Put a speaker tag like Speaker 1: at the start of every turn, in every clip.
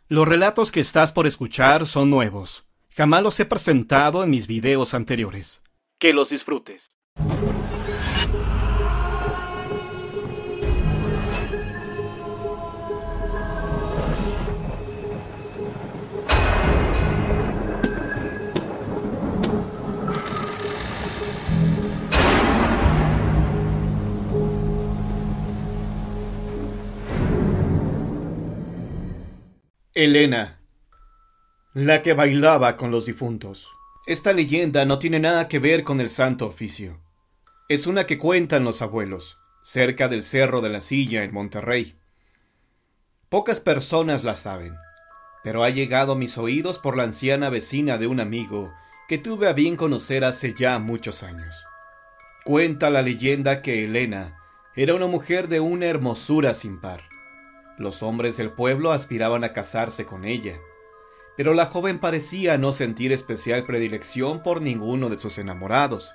Speaker 1: Los relatos que estás por escuchar son nuevos. Jamás los he presentado en mis videos anteriores. Que los disfrutes. Elena, la que bailaba con los difuntos. Esta leyenda no tiene nada que ver con el Santo Oficio. Es una que cuentan los abuelos, cerca del Cerro de la Silla en Monterrey. Pocas personas la saben, pero ha llegado a mis oídos por la anciana vecina de un amigo que tuve a bien conocer hace ya muchos años. Cuenta la leyenda que Elena era una mujer de una hermosura sin par. Los hombres del pueblo aspiraban a casarse con ella, pero la joven parecía no sentir especial predilección por ninguno de sus enamorados.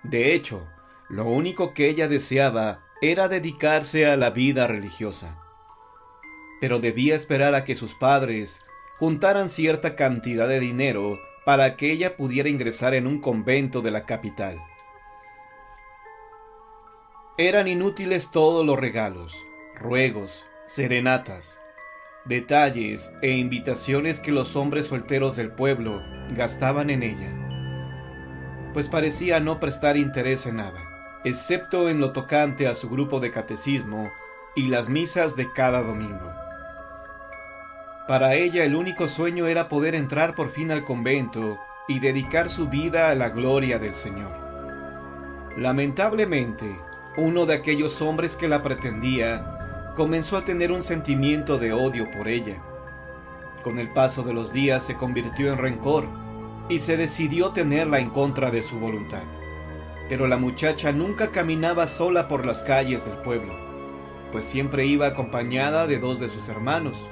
Speaker 1: De hecho, lo único que ella deseaba era dedicarse a la vida religiosa. Pero debía esperar a que sus padres juntaran cierta cantidad de dinero para que ella pudiera ingresar en un convento de la capital. Eran inútiles todos los regalos, ruegos, serenatas, detalles e invitaciones que los hombres solteros del pueblo gastaban en ella, pues parecía no prestar interés en nada, excepto en lo tocante a su grupo de catecismo y las misas de cada domingo. Para ella el único sueño era poder entrar por fin al convento y dedicar su vida a la gloria del Señor. Lamentablemente, uno de aquellos hombres que la pretendía comenzó a tener un sentimiento de odio por ella. Con el paso de los días se convirtió en rencor y se decidió tenerla en contra de su voluntad. Pero la muchacha nunca caminaba sola por las calles del pueblo, pues siempre iba acompañada de dos de sus hermanos,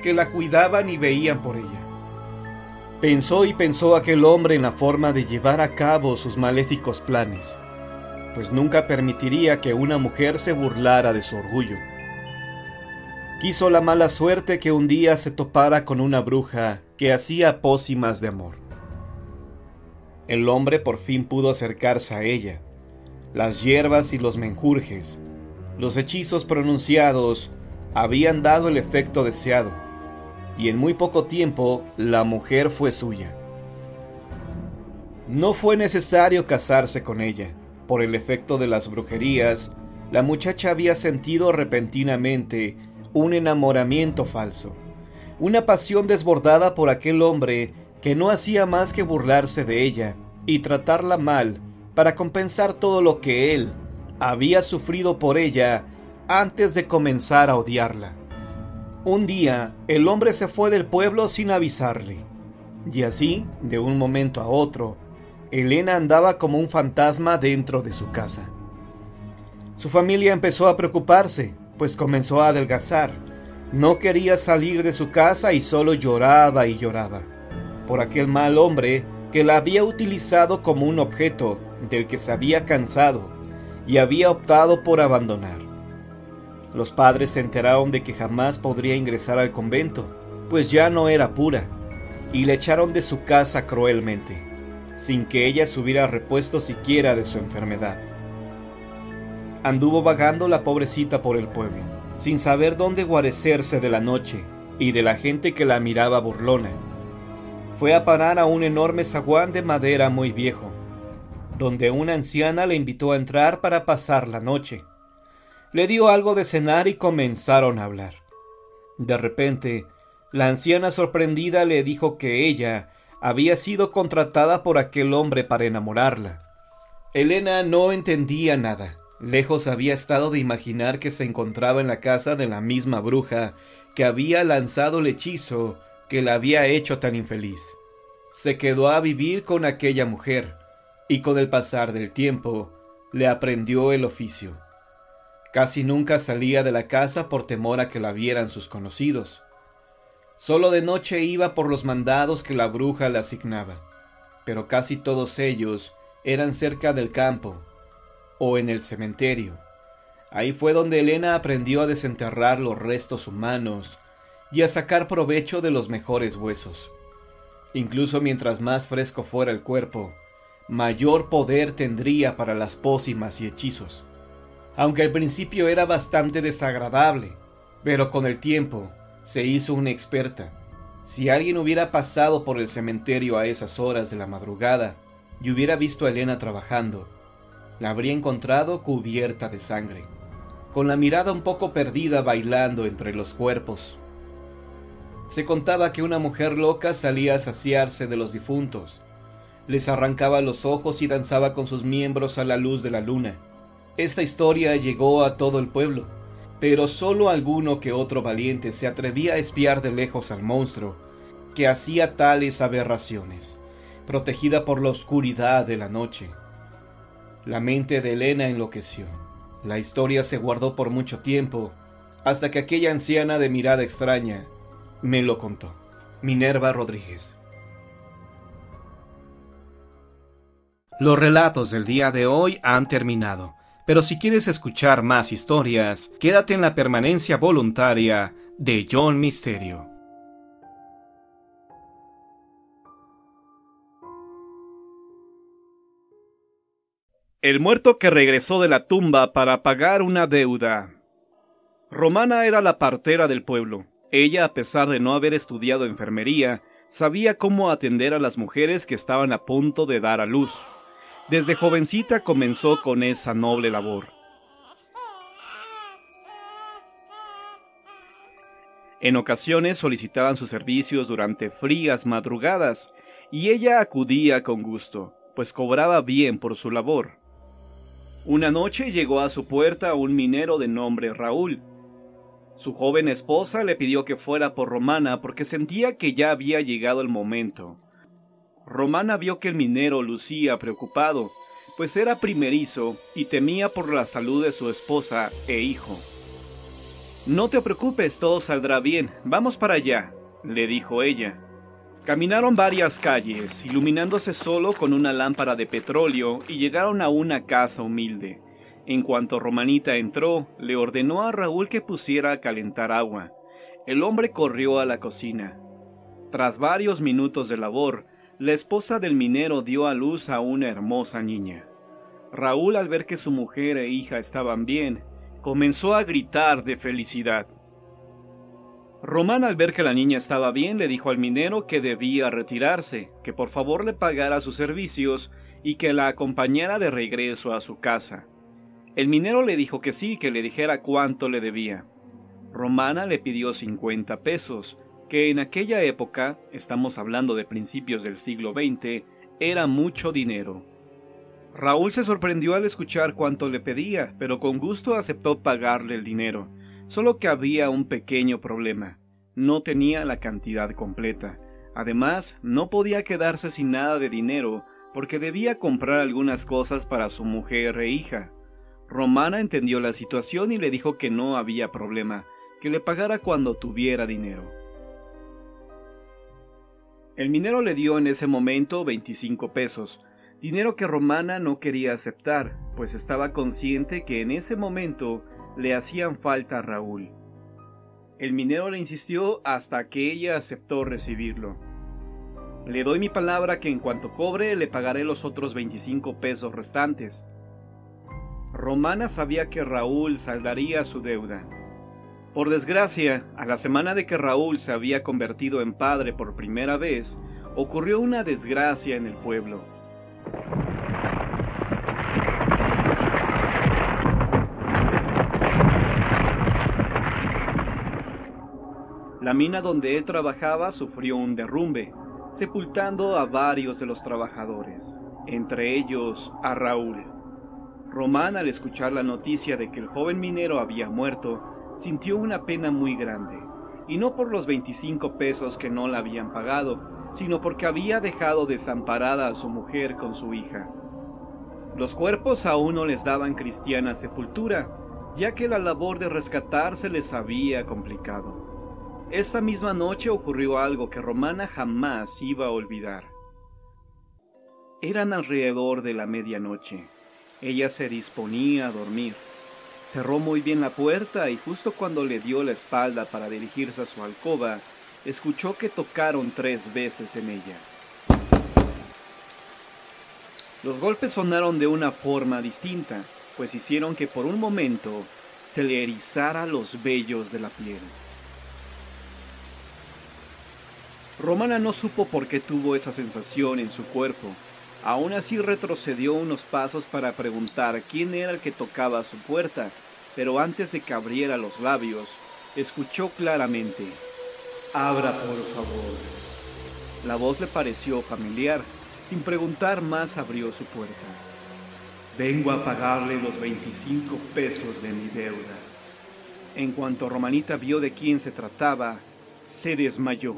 Speaker 1: que la cuidaban y veían por ella. Pensó y pensó aquel hombre en la forma de llevar a cabo sus maléficos planes, pues nunca permitiría que una mujer se burlara de su orgullo. Quiso la mala suerte que un día se topara con una bruja que hacía pócimas de amor. El hombre por fin pudo acercarse a ella. Las hierbas y los menjurjes, los hechizos pronunciados, habían dado el efecto deseado, y en muy poco tiempo la mujer fue suya. No fue necesario casarse con ella. Por el efecto de las brujerías, la muchacha había sentido repentinamente un enamoramiento falso, una pasión desbordada por aquel hombre que no hacía más que burlarse de ella y tratarla mal para compensar todo lo que él había sufrido por ella antes de comenzar a odiarla. Un día, el hombre se fue del pueblo sin avisarle, y así, de un momento a otro, Elena andaba como un fantasma dentro de su casa. Su familia empezó a preocuparse, pues comenzó a adelgazar. No quería salir de su casa y solo lloraba y lloraba por aquel mal hombre que la había utilizado como un objeto del que se había cansado y había optado por abandonar. Los padres se enteraron de que jamás podría ingresar al convento, pues ya no era pura, y le echaron de su casa cruelmente, sin que ella se hubiera repuesto siquiera de su enfermedad. Anduvo vagando la pobrecita por el pueblo, sin saber dónde guarecerse de la noche y de la gente que la miraba burlona. Fue a parar a un enorme zaguán de madera muy viejo, donde una anciana le invitó a entrar para pasar la noche. Le dio algo de cenar y comenzaron a hablar. De repente, la anciana sorprendida le dijo que ella había sido contratada por aquel hombre para enamorarla. Elena no entendía nada. Lejos había estado de imaginar que se encontraba en la casa de la misma bruja que había lanzado el hechizo que la había hecho tan infeliz. Se quedó a vivir con aquella mujer, y con el pasar del tiempo, le aprendió el oficio. Casi nunca salía de la casa por temor a que la vieran sus conocidos. Solo de noche iba por los mandados que la bruja le asignaba, pero casi todos ellos eran cerca del campo o en el cementerio. Ahí fue donde Elena aprendió a desenterrar los restos humanos y a sacar provecho de los mejores huesos. Incluso mientras más fresco fuera el cuerpo, mayor poder tendría para las pócimas y hechizos. Aunque al principio era bastante desagradable, pero con el tiempo se hizo una experta. Si alguien hubiera pasado por el cementerio a esas horas de la madrugada y hubiera visto a Elena trabajando, la habría encontrado cubierta de sangre, con la mirada un poco perdida bailando entre los cuerpos. Se contaba que una mujer loca salía a saciarse de los difuntos, les arrancaba los ojos y danzaba con sus miembros a la luz de la luna. Esta historia llegó a todo el pueblo, pero solo alguno que otro valiente se atrevía a espiar de lejos al monstruo que hacía tales aberraciones, protegida por la oscuridad de la noche. La mente de Elena enloqueció. La historia se guardó por mucho tiempo, hasta que aquella anciana de mirada extraña me lo contó. Minerva Rodríguez. Los relatos del día de hoy han terminado, pero si quieres escuchar más historias, quédate en la permanencia voluntaria de John Misterio. El muerto que regresó de la tumba para pagar una deuda. Romana era la partera del pueblo. Ella, a pesar de no haber estudiado enfermería, sabía cómo atender a las mujeres que estaban a punto de dar a luz. Desde jovencita comenzó con esa noble labor. En ocasiones solicitaban sus servicios durante frías madrugadas, y ella acudía con gusto, pues cobraba bien por su labor. Una noche llegó a su puerta un minero de nombre Raúl. Su joven esposa le pidió que fuera por Romana porque sentía que ya había llegado el momento. Romana vio que el minero lucía preocupado, pues era primerizo y temía por la salud de su esposa e hijo. «No te preocupes, todo saldrá bien, vamos para allá», le dijo ella. Caminaron varias calles, iluminándose solo con una lámpara de petróleo, y llegaron a una casa humilde. En cuanto Romanita entró, le ordenó a Raúl que pusiera a calentar agua. El hombre corrió a la cocina. Tras varios minutos de labor, la esposa del minero dio a luz a una hermosa niña. Raúl, al ver que su mujer e hija estaban bien, comenzó a gritar de felicidad. Román, al ver que la niña estaba bien, le dijo al minero que debía retirarse, que por favor le pagara sus servicios y que la acompañara de regreso a su casa. El minero le dijo que sí, que le dijera cuánto le debía. Romana le pidió 50 pesos, que en aquella época, estamos hablando de principios del siglo XX, era mucho dinero. Raúl se sorprendió al escuchar cuánto le pedía, pero con gusto aceptó pagarle el dinero. Solo que había un pequeño problema. No tenía la cantidad completa. Además, no podía quedarse sin nada de dinero, porque debía comprar algunas cosas para su mujer e hija. Romana entendió la situación y le dijo que no había problema, que le pagara cuando tuviera dinero. El minero le dio en ese momento 25 pesos, dinero que Romana no quería aceptar, pues estaba consciente que en ese momento le hacían falta a Raúl. El minero le insistió hasta que ella aceptó recibirlo. «Le doy mi palabra que en cuanto cobre le pagaré los otros 25 pesos restantes». Romana sabía que Raúl saldaría su deuda. Por desgracia, a la semana de que Raúl se había convertido en padre por primera vez, ocurrió una desgracia en el pueblo. La mina donde él trabajaba sufrió un derrumbe, sepultando a varios de los trabajadores, entre ellos a Raúl. Román, al escuchar la noticia de que el joven minero había muerto, sintió una pena muy grande, y no por los 25 pesos que no le habían pagado, sino porque había dejado desamparada a su mujer con su hija. Los cuerpos aún no les daban cristiana sepultura, ya que la labor de rescatar se les había complicado. Esa misma noche ocurrió algo que Romana jamás iba a olvidar. Eran alrededor de la medianoche. Ella se disponía a dormir. Cerró muy bien la puerta y justo cuando le dio la espalda para dirigirse a su alcoba, escuchó que tocaron 3 veces en ella. Los golpes sonaron de una forma distinta, pues hicieron que por un momento se le erizara los vellos de la piel. Romana no supo por qué tuvo esa sensación en su cuerpo. Aún así retrocedió unos pasos para preguntar quién era el que tocaba a su puerta, pero antes de que abriera los labios, escuchó claramente: «Abra, por favor». La voz le pareció familiar. Sin preguntar más abrió su puerta. «Vengo a pagarle los 25 pesos de mi deuda». En cuanto Romanita vio de quién se trataba, se desmayó.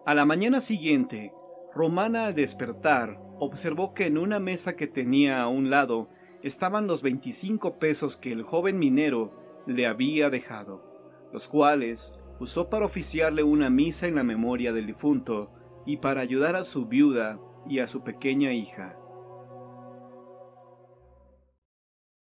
Speaker 1: A la mañana siguiente, Romana al despertar observó que en una mesa que tenía a un lado estaban los 25 pesos que el joven minero le había dejado, los cuales usó para oficiarle una misa en la memoria del difunto y para ayudar a su viuda y a su pequeña hija.